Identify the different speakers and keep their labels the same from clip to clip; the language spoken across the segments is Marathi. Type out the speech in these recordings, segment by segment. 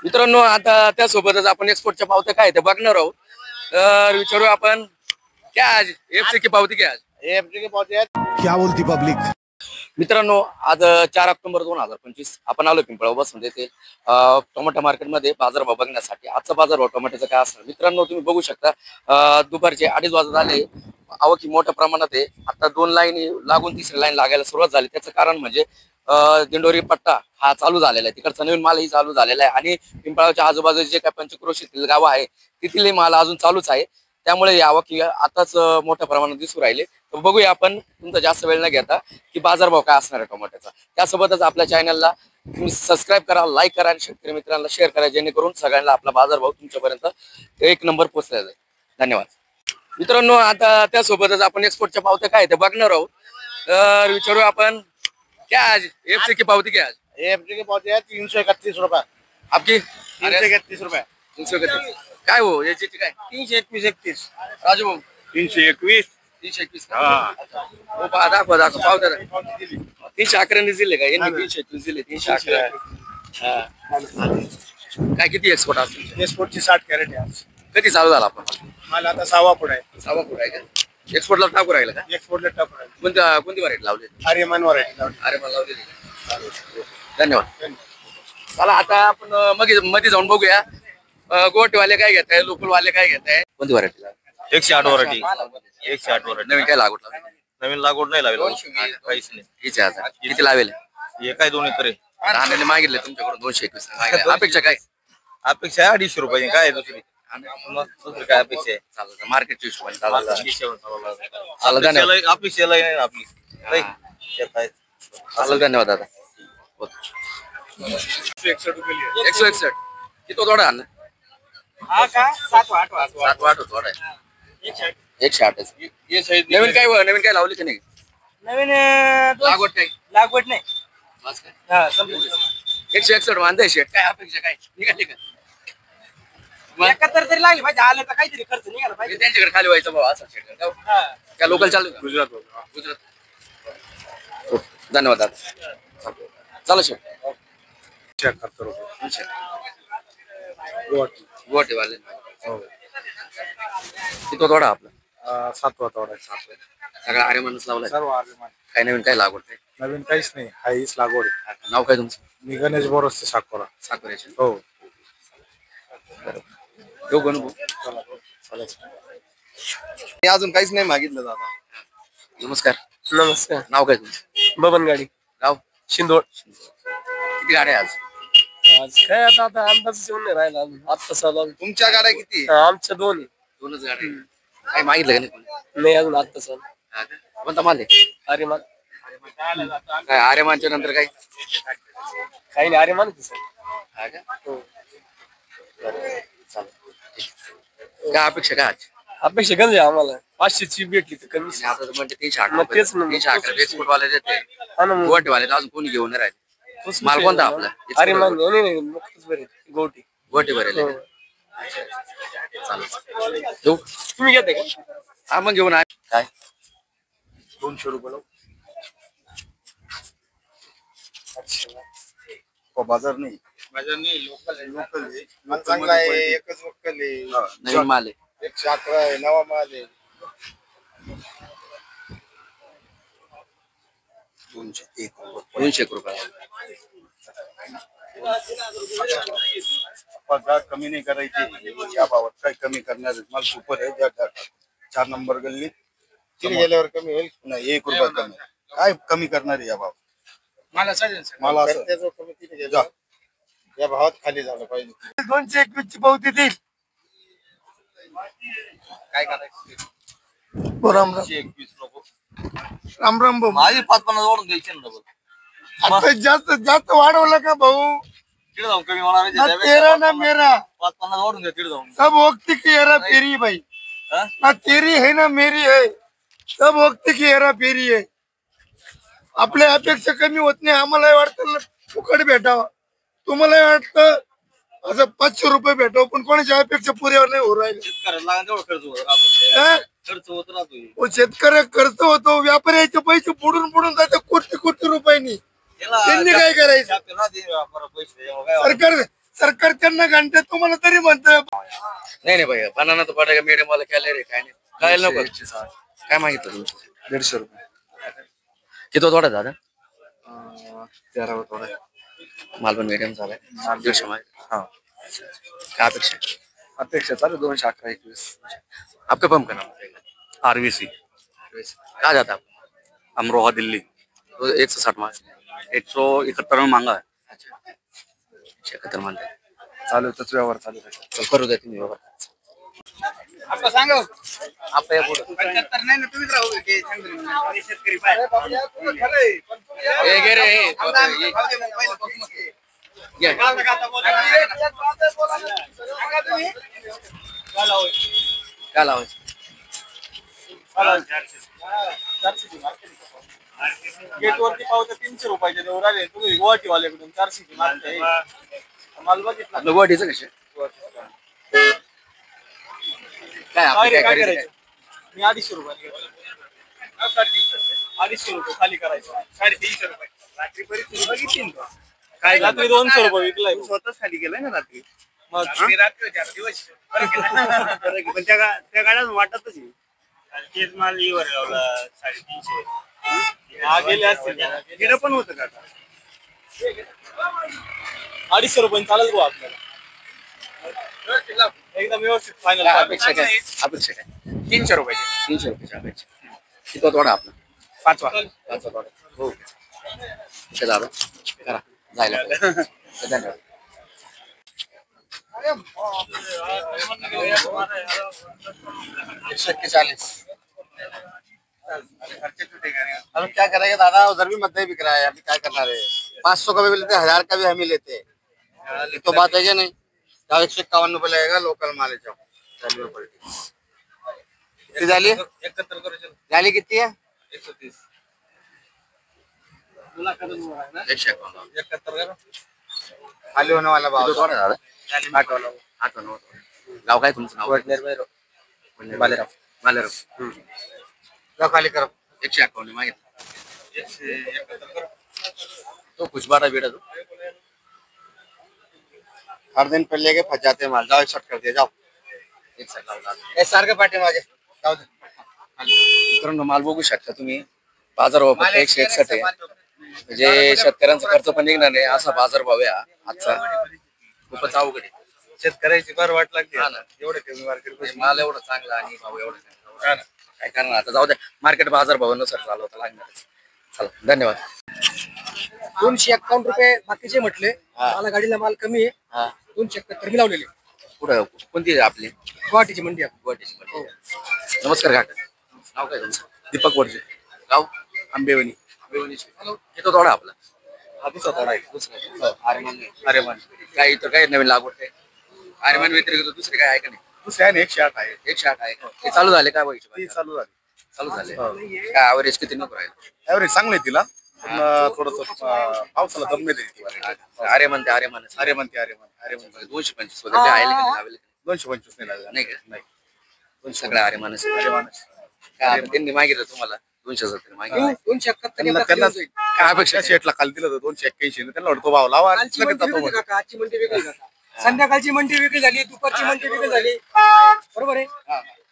Speaker 1: मित्रांनो आता त्यासोबतच आपण एक्सपोर्टच्या पावत्या काय ते बघणार आहोत. तर विचारू आपण क्या आज एफसी की पावती क्या आज
Speaker 2: एफसी की पावती
Speaker 3: क्या बोलती पब्लिक।
Speaker 1: मित्रांनो आज 4 ऑक्टोबर 2025 आपण आलो पिंपळा बसून येथे टोमॅटो मार्केटमध्ये बाजारभाव बघण्यासाठी. आजचा बाजारभाव टोमॅटोचा काय असणार मित्रांनो तुम्ही बघू शकता. दुपारचे 2:30 वाजत आले. आवक ही मोठ्या प्रमाणात आहे. आता 2 लाईन लागून तिसरी लाईन लागायला सुरुवात झाली. त्याचं कारण म्हणजे दिंडोरी पट्टा हा चालू झालेला आहे. तिकडचा नवीन मालही चालू झालेला आहे आणि पिंपळाच्या आजूबाजूचे जे काही पंचक्रोशीतील गाव आहे तिथले माल अजून चालूच आहे. त्यामुळे आवक आताच मोठ्या प्रमाणात दिसू राहिले. तर बघूया आपण तुमचा जास्त वेळ न घेता की बाजारभाव काय असणार आहे टोमॅटोचा. त्यासोबतच आपल्या चॅनलला तुम्ही सबस्क्राईब करा, लाईक करा आणि शेतकरी मित्रांना शेअर करा जेणेकरून सगळ्यांना आपला बाजारभाव तुमच्यापर्यंत 1 नंबर पोहोचला जाईल. धन्यवाद. मित्रांनो आता त्यासोबतच आपण एक्सपोर्टच्या पावत्या काय ते बघणार आहोत. तर विचारू आपण क्या आज एफसी की पावती क्या आज
Speaker 2: एफसी की पावती है 331 रुपये
Speaker 1: आपकी
Speaker 2: 331 रुपये
Speaker 1: 331 काय हो याची काय
Speaker 2: 321
Speaker 1: राजू भाऊ
Speaker 2: 321
Speaker 1: 321 हो दाखवा दाखवा पावत्या 311 दिले का यांनी 321 दिले 311 काय किती एक्सपोर्ट असेल
Speaker 2: एक्सपोर्टची 60 कॅरेट आहे आज.
Speaker 1: कधी चालू झाला आपण
Speaker 2: मला आता 6 फूट आहे.
Speaker 1: 6 फूट आहे का एक्सपोर्टला टाकू राहिला का
Speaker 2: एक्सपोर्टला टप आहे.
Speaker 1: कोणती व्हरायटी लावली
Speaker 2: आर्यमान व्हरायटी लावली.
Speaker 1: अरे मला लावली. धन्यवाद. चला आता आपण मध्ये जाऊन बघूया गोटवाले काय घेत आहे लोकलवाले काय घेत आहे. कोणती व्हरायटी
Speaker 4: 108 वरायटी 108 वरायटी.
Speaker 1: नवीन काय लागवड
Speaker 4: नवीन लागवड नाही लावेल काहीच नाही.
Speaker 1: किती आता किती लावेल
Speaker 4: हे काय 2 एकर आहे.
Speaker 1: राहण्याने मागितले तुमच्याकडून 221 अपेक्षा काय
Speaker 4: अपेक्षा आहे 250 रुपये. काय दुसरी काय अपेक्षा आहे.
Speaker 1: चालतं मार्केटच्या हिशोबाने
Speaker 4: अपेक्षा नाही आपली.
Speaker 1: चालेल धन्यवाद दादा. 161 किती थोडा आणला 7-8 थोडा 108 नवीन काय लावली की नाही
Speaker 2: नवीन
Speaker 1: लागवड
Speaker 2: नाही.
Speaker 1: बस काय 161 मानताय शेट काय अपेक्षा काय निघाली का
Speaker 2: 71 तरी लागली पाहिजे. आलं तर काहीतरी खर्च निघाला पाहिजे.
Speaker 1: त्यांच्याकडे खाली व्हायचा भाव असा शेट काय लोकल चालू
Speaker 4: गुजरात
Speaker 1: हो, धन्यवाद दादा. चला शेट
Speaker 2: 76 रुपये
Speaker 1: गोटेवाले किती थोडा आपला
Speaker 2: 7वा तोडा आहे.
Speaker 1: सगळा आर्यमानच लावलाय.
Speaker 2: सर्व आर्यमान.
Speaker 1: काय नवीन काय लागवड काय
Speaker 2: नवीन काहीच नाही. हाईच लागवड आहे.
Speaker 1: नाव काय तुमचं
Speaker 2: मी गणेश बोरसचे साकोरा.
Speaker 1: साखरेचे
Speaker 2: हो
Speaker 1: येऊ गणू
Speaker 4: मी अजून काहीच नाही मागितलं दादा.
Speaker 1: नमस्कार.
Speaker 2: नमस्कार.
Speaker 1: नाव काय तुमचं
Speaker 2: बबन गाडी
Speaker 1: गाव
Speaker 2: शिंदोड.
Speaker 1: किती गाड्या आज
Speaker 2: आज काय आता अंदाज येऊन नाही राहिला अजून. आता चालू
Speaker 4: तुमच्या गाड्या किती
Speaker 2: आमच्या दोन
Speaker 1: 2च गाड्या काय मागितलं का नाही
Speaker 2: नाही अजून. आता चालू
Speaker 1: कोणता माल आहे
Speaker 2: आर्यमान.
Speaker 1: काय आर्यमानच्या नंतर काय
Speaker 2: काही नाही आर्यमान सर.
Speaker 1: हा का काय अपेक्षा काय आज
Speaker 2: अपेक्षा गंज आहे आम्हाला. 500ची भेटली तर कमी.
Speaker 1: आता तर म्हणजे 311
Speaker 2: मग तेच ना.
Speaker 1: 311 एक्सपोर्ट वाले देते
Speaker 2: हा ना मग.
Speaker 1: गोटेवाले अजून कोणी घेऊन नाही राहिले. माल कोणता आपला
Speaker 2: आर्यमान नाही नाही नुकतंच बरे गोटी.
Speaker 1: गोटे भरेल
Speaker 2: हो.
Speaker 1: चालेल येऊ
Speaker 2: तुम्ही घेताय का?
Speaker 1: हा मग घेऊन काय
Speaker 2: 200 रुपये.
Speaker 4: बाजार नाही लोकल आहे. माल चांगला आहे. एकच वक्कल आहे.
Speaker 1: नवीन माल आहे
Speaker 4: 111 आहे. नवा माल आहे.
Speaker 1: 201 रुपये
Speaker 4: पगार कमी नाही करायची. या भावात काय कमी करणार माल सुपर आहे. 4 नंबर गल्ली तिथे गेल्यावर कमी होईल. नाही 1 रुपया कमी काय कमी करणार आहे या भाव. मला असं कमी तिथे गेला या भावात खाली झालं पाहिजे.
Speaker 2: 221 ची पावती देईल.
Speaker 4: काय करायचं
Speaker 2: राम राम.
Speaker 4: 121 नको.
Speaker 2: राम राम भाऊ.
Speaker 4: माझी 5-50 ओढून द्यायचे ना डबल.
Speaker 2: आता जास्त वाढवलं का भाऊ.
Speaker 4: तिथे जाऊन कमी होणार
Speaker 2: ना तेरा ना मेरा
Speaker 4: 5-50 ओढून द्या. तिथे जाऊन
Speaker 2: सब वक्त की हेरा फेरी भाई.
Speaker 4: हा?
Speaker 2: ना तेरी है ना मेरी है. सब वक्त की हेरा फेरी है. आपल्या अपेक्षा कमी होत नाही. आम्हाला वाटतं फुकट भेटावं. तुम्हाला वाटतं असं 500 रुपये भेटावं. पण कोणाच्या अपेक्षा पुऱ्यावर नाही होऊ राहिले.
Speaker 4: शेतकऱ्याला लागेल तेवढा खर्च होत राहतो.
Speaker 2: हा?
Speaker 4: खर्च होत राहतो.
Speaker 2: ओ शेतकऱ्या खर्च होतो. व्यापाऱ्याचे पैसे बुडून जाते कोटी रुपयांनी. त्यांनी काय करायचं. सरकार त्यांना घंटे तुम्हाला तरी म्हणतं
Speaker 1: नाही भाई बनाना तो पडेगा मीडियम वाला क्या ले रे काय नाही कळायला नको काय मागितलं तुमचं
Speaker 4: 150 रुपये
Speaker 1: किती थोडा दादा
Speaker 4: 13 थोडा
Speaker 1: माल पण मीडियम झालाय 150 मागे
Speaker 4: हा
Speaker 1: काय अपेक्षा है?
Speaker 4: अपेक्षा चालू 211 21
Speaker 1: आपका पंप का नाम बताइएगा
Speaker 4: आरवीसी
Speaker 1: कहाँ जाता है आप
Speaker 4: अमरोहा दिल्ली
Speaker 1: तो 160 मांगे
Speaker 4: 171 में मांगा है
Speaker 1: अच्छा 76 मानते
Speaker 4: चालू तोच व्यवहार चालू आहे
Speaker 1: चल करू द्या तुम्ही बाबा
Speaker 2: आपलं सांगा
Speaker 1: आपलं या पुढं
Speaker 2: नाही ना तुम्हीच राहू की शेतकरी
Speaker 1: ए, घे रे, ए, ये. काय लावायचं
Speaker 2: गेट वरती पावते 300 रुपयाचे देऊ राहिले तुम्ही गुवाहाटी वाल्याकडून 400 ची मागताय माल बघितला
Speaker 1: आपलं गुवाहाटीचं कसे काय आपली काय खरेदी काय?
Speaker 2: मी 250 रुपये 250 रुपये खाली करायचं 350 रुपये रात्री बरीच बघितली काय रात्री 200 रुपये विकलाय स्वतःच खाली केलाय ना रात्री मग रात्री दिवस पण त्या गाड्यात वाटतच तेच माल इवर लावला 350 हा गेले असतील गेलं पण होतं का 250 रुपये चालेल गो आपल्याला एकदम व्यवस्थित फायनल
Speaker 1: काय अपेक्षा काय अपेक्षा काय
Speaker 2: 300 रुपये
Speaker 1: 300 रुपयाची अपेक्षा किती थोडा आपला
Speaker 2: पाचवा
Speaker 1: पाचवा थोडा हो ठीक आहे दादा करा जायला पाहिजे. धन्यवाद
Speaker 2: 140 अब क्या करेंगे दादा उधर भी मत बिक रहा है अभी क्या करना है 500 का भी लेते हैं 1000 का भी हम ही लेते हैं ये तो बात है क्या नहीं 151 रुपये लगेगा लोकल माल है कितनी डाली 71 करो डाली कितनी है 130
Speaker 1: 151
Speaker 2: खाली होने वाला भाव
Speaker 1: किती थोडा दादा
Speaker 2: 8 वाला
Speaker 1: 8 गाव काय तुमचं नाव
Speaker 2: बालेराव
Speaker 1: मालेराव
Speaker 2: जाओ खाली करो
Speaker 1: 151 मागितलं तो कुछ बारा बेटा तो
Speaker 2: हर दिन पहले के फंस जाते हैं माल जाओ एक शॉट कर दिया जाओ
Speaker 1: एक साईड लावला
Speaker 2: ए सार के पार्टी में आगे जाओ दे
Speaker 1: मित्रांनो माल बघू शकता तुम्ही बाजारभाव फक्त 161 आहे म्हणजे शेतकऱ्यांचा खर्च पण निघणार नाही असा बाजारभाव आहे हा आजचा खूपच अवघड आहे
Speaker 2: शेतकऱ्याची फार वाट लागते
Speaker 1: हा ना.
Speaker 2: एवढे कमी मार्केट
Speaker 1: म्हणजे माल एवढा चांगला आणि भाव एवढा चांगला. काय करणार आता जाऊ द्या मार्केट बाजारभावानुसार चालवता लागणारच चला धन्यवाद
Speaker 3: 251 रुपये बाकीचे म्हटले
Speaker 1: हा.
Speaker 3: मला गाडीला माल कमी आहे
Speaker 1: हा
Speaker 3: 271 मी लावलेले
Speaker 1: पुढं कोणती आहे आपली
Speaker 3: गुवाहाटीची मंडी आहे.
Speaker 1: गुवाहाटीची मंडी. नमस्कार काका नाव काय तुमचं दीपक वरजे गाव
Speaker 2: आंबेवणी
Speaker 1: आंबेवणीचे येतो थोडा आपला
Speaker 2: हा दुसरा थोडा आहे
Speaker 1: दुसरा आर्यमान आर्यमान काय इतर काय नवीन लागवड काय आर्यमान व्यतिरिक्त दुसरे काय आहे का नाही
Speaker 2: दुसरे आहे ना 108 आहे
Speaker 1: 108 आहे का? ते चालू झाले काय
Speaker 2: ती
Speaker 1: बघायचे
Speaker 2: चालू झाली
Speaker 1: चालू झाले काय ॲव्हरेज किती नको राहील
Speaker 2: ॲव्हरेज चांगलं आहे तिला पण थोडस पावसाला दम नाही देते
Speaker 1: आर्यमान ते आर्यमान
Speaker 2: अरे म्हणते
Speaker 1: 225 वगैरे ते आहे का लावले
Speaker 2: 225 नाही लागला
Speaker 1: नाही का
Speaker 2: नाही
Speaker 1: सगळं आर्यमानच
Speaker 2: माणूस
Speaker 1: काय आता त्यांनी मागितलं तुम्हाला 270 मागितलं
Speaker 3: 271
Speaker 2: त्यांना काय अपेक्षा शेटला खाली दिलं होतं 281 त्यांना वाटतो भाव लावा आणि
Speaker 3: कालची
Speaker 2: लगेच
Speaker 3: मंडी
Speaker 2: जातो
Speaker 3: वेगळी
Speaker 2: मध्ये.
Speaker 3: काका, आजची मंडी वेगळी काका. संध्याकाळची मंडी वेगळी झाली दुपारची मंडी वेगळी झाली बरोबर आहे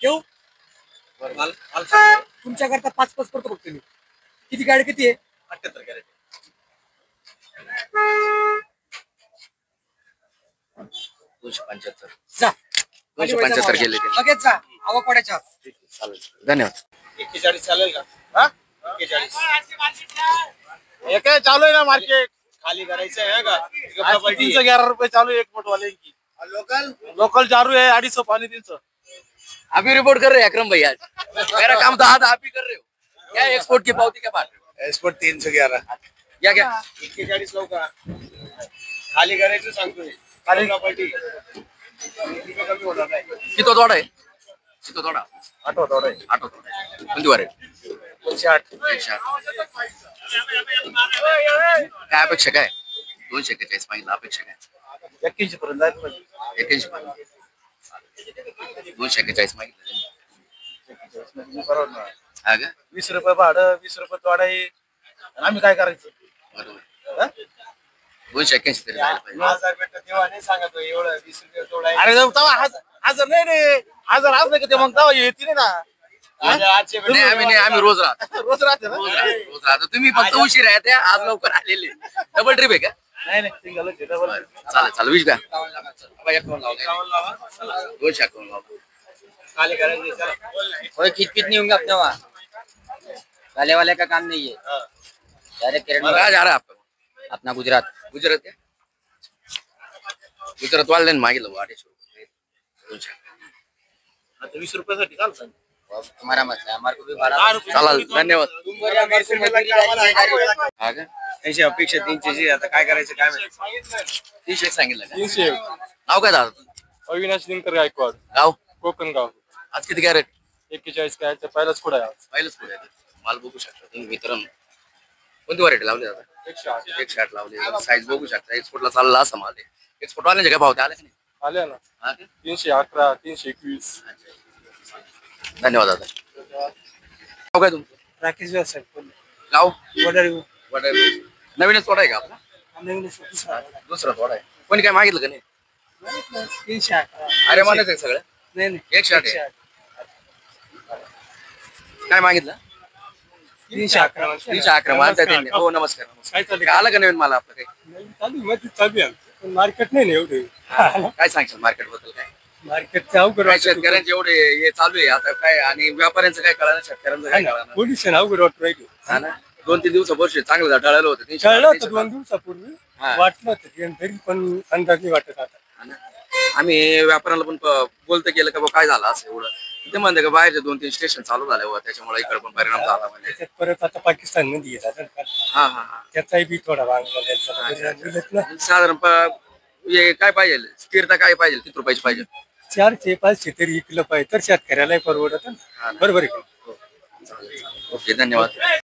Speaker 3: घेऊ तुमच्या करता 5-5 करतो फक्त मी किती गाडी किती आहे
Speaker 2: 78 कॅरेट
Speaker 1: 275
Speaker 3: जा
Speaker 1: 275 गेले ते.
Speaker 3: लगेच जा आवा पडायच्या
Speaker 1: चालेल धन्यवाद
Speaker 2: 41 चालेल का हा 41 हे काय चालू आहे ना मार्केट खाली करायचं आहे का 311 रुपये चालू आहे एक फुट वाले की लोकल लोकल चालू है 250 पानी 300
Speaker 1: अभी रिपोर्ट कर रहे हैं अकरम भैया मेरा काम तो आधा आप ही कर रहे हो क्या एक्सपोर्ट की पावती क्या बात है
Speaker 2: एक्सपोर्ट 311
Speaker 1: क्या क्या
Speaker 2: 41 लोक खाली करायचं सांगतोय खाली प्रॉपर्टी कमी होणार नाही
Speaker 1: किती थोडा आहे किती थोडा
Speaker 2: आठवत थोडं आहे
Speaker 1: आठवत कोणती वार आहे
Speaker 2: 208
Speaker 1: 108 काय अपेक्षा काय 241 पाहिजे अपेक्षा काय
Speaker 2: 81 पर्यंत जायला पाहिजे
Speaker 1: 81 पाहिजे 241 मागितलं
Speaker 2: परवडणार
Speaker 1: हा का
Speaker 2: 20 रुपये भाडं 20 रुपये तोडा आहे आम्ही काय करायचं
Speaker 1: बरोबर
Speaker 2: हा?
Speaker 1: 281 तरी जायला पाहिजे.
Speaker 3: 1000 भेटत तेव्हा नाही सांगतो एवढं 20 रुपये तोडा
Speaker 5: अरे तेव्हा हजार नाही रे, हजार असलं की ते मग तेव्हा येते ना.
Speaker 1: नाही आम्ही रोज राहतो.
Speaker 5: रोज राहते ना.
Speaker 1: रोज राहतो. तुम्ही फक्त उशीर आहे त्या आज लवकर आलेले. डबल ट्रिप आहे का?
Speaker 5: नाही नाही single च आहे, double.
Speaker 1: चालेल चालेल विश द्या. 251 लावले.
Speaker 3: खाली करायची चला.
Speaker 6: कोई खिटपिट नहीं होंगे अपने वहाँ, काले वाले का काम नहीं है। डायरेक्ट किरण
Speaker 1: कहाँ जा रहा है आपका?
Speaker 6: अपना गुजरात।
Speaker 1: गुजरात आहे. गुजरात वाल्याने मागितलं 250 रुपये. 200.
Speaker 5: आता 20 रुपयासाठी चालतं.
Speaker 6: तुम्हारा मसला है, हमारे को भी भाड़ा
Speaker 1: चालेल धन्यवाद.
Speaker 6: तुम बोले हमारे को मजदूरी डालिए।
Speaker 1: हा का?
Speaker 3: त्यांची अपेक्षा 300 आता काय करायचं काय माहिती.
Speaker 1: 300 सांगितलं का?
Speaker 7: 300.
Speaker 1: नाव काय दादा?
Speaker 7: अविनाश दिनकर गायकवाड,
Speaker 1: गाव
Speaker 7: कोकणगाव.
Speaker 1: आज किती कॅरेट?
Speaker 7: 41 काय पहिलाच पुढे आहे आज.
Speaker 1: पहिलंच पुढे आहे. माल बघू शकता तुम्ही मित्रांनो. कोणती व्हरायटी लावली दादा?
Speaker 7: 108
Speaker 1: 160 लावली. साईज बघू शकता. एक्सपोर्टला चालला असा माल आहे. एक्सपोर्ट वाल्याचे काय भाव ते आले का नाही?
Speaker 7: आल्या ना.
Speaker 1: हा का?
Speaker 7: 311, 321.
Speaker 1: धन्यवाद दादा. नाव काय तुमचं?
Speaker 3: राकेश व्यवसाय
Speaker 1: गाव
Speaker 3: वडाळी
Speaker 1: वडाळी. नवीनच तोडा आहे का आपला?
Speaker 3: नवीन
Speaker 1: दुसरा तोडा आहे. कोणी काय मागितलं का नाही?
Speaker 3: 311
Speaker 1: अरे मानच आहे सगळं.
Speaker 3: नाही नाही
Speaker 1: 160 आहे. काय मागितलं?
Speaker 3: 311
Speaker 1: 311 मानता त्यांनी. हो नमस्कार नमस्कार.
Speaker 3: काय चाललंय?
Speaker 1: काय आलं का नवीन मला आपलं काही?
Speaker 3: चालू आहे पण मार्केट नाही ना एवढे
Speaker 1: काय सांगशाल मार्केट बद्दल काय?
Speaker 3: मार्केटचं अवघड
Speaker 1: काय शेतकऱ्यांचे एवढे हे चालू आहे आता काय आणि व्यापाऱ्यांचं काय कळणार शेतकऱ्यांचं काय कळणार?
Speaker 3: पोलिशन अवघड वाटत राहिली
Speaker 1: हा ना 2-3 दिवसापूर्वी चांगलं टळालं होतं. 300,
Speaker 3: कळलं होतं
Speaker 1: 300.
Speaker 3: 2 दिवसापूर्वी
Speaker 1: हा.
Speaker 3: वाटलं होतं तरी पण अंदाज नाही वाटत आता.
Speaker 1: हा ना. आम्ही व्यापाऱ्याला पण बोलतं केलं का बा काय झालं असं एवढं ते म्हणते का बाहेरचे 2-3 स्टेशन चालू झाले व त्याच्यामुळे इकडे पण परिणाम झाला म्हणजे.
Speaker 3: त्याच्यात परत आता पाकिस्तान मध्ये येतात
Speaker 1: हा हा हा.
Speaker 3: त्याचाही बी थोडा भाग
Speaker 1: साधारण हे काय पाहिजे स्थिरता काय पाहिजे किती रुपयाची पाहिजे?
Speaker 3: 400-500 तरी विकलं पाहिजे तर शेतकऱ्यालाही परवडत ना. बरोबर आहे का?
Speaker 1: ओके धन्यवाद.